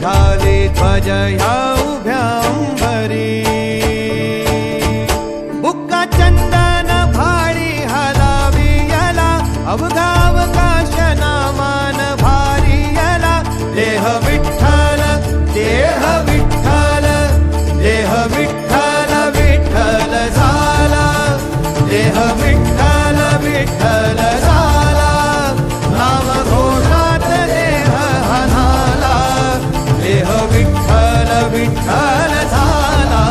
झाली ध्वज ह्या उभ्या अंबरी बुक्का चंदन भाळी हलावी याला अवघा अवकाश नामान भारी याला देह विठ्ठल देह विठ्ठल देह विठ्ठल विठ्ठल झाला देह विठ्ठल विठ्ठल झाला नाम घोषात देह हनाला देह विठ्ठल विठ्ठल झाला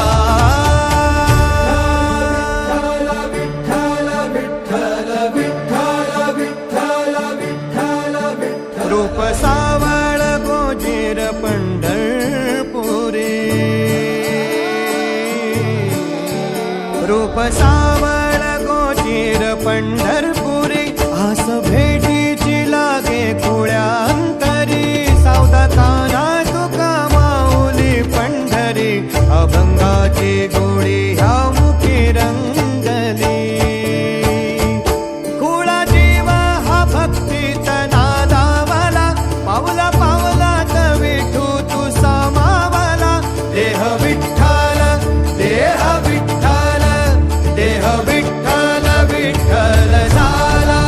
विठ्ठल विठ्ठल विठ्ठल विठ्ठल विठ्ठल विठ्ठल रूप सावळ गोजीर पंढरपुरी रूप सावळ गोजीर पंढरपुरी आस भेटीची लागे खुळ्या अंतरी सावधा काना तुका माऊली पंढरी अभंगाची गोळी ह्या मुखी रंगली खुळा जीव हा भक्तीत नादावला पावला पावलात विठू तू सामावला देह विठ्ठल देह विठ्ठल देह विठ्ठल विठ्ठल झाला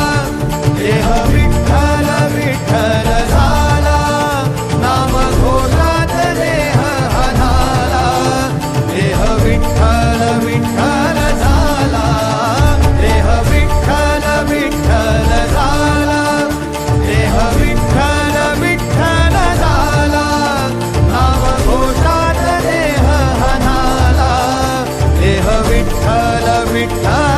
देह विठ्ठल विठ्ठल झाला नाम घोषात देह हनाला देह विठ्ठल विठ्ठल झाला देह विठ्ठल विठ्ठल झाला देह विठ्ठल विठ्ठल झाला नाम घोषात देह हनाला देह विठ्ठल विठ्ठल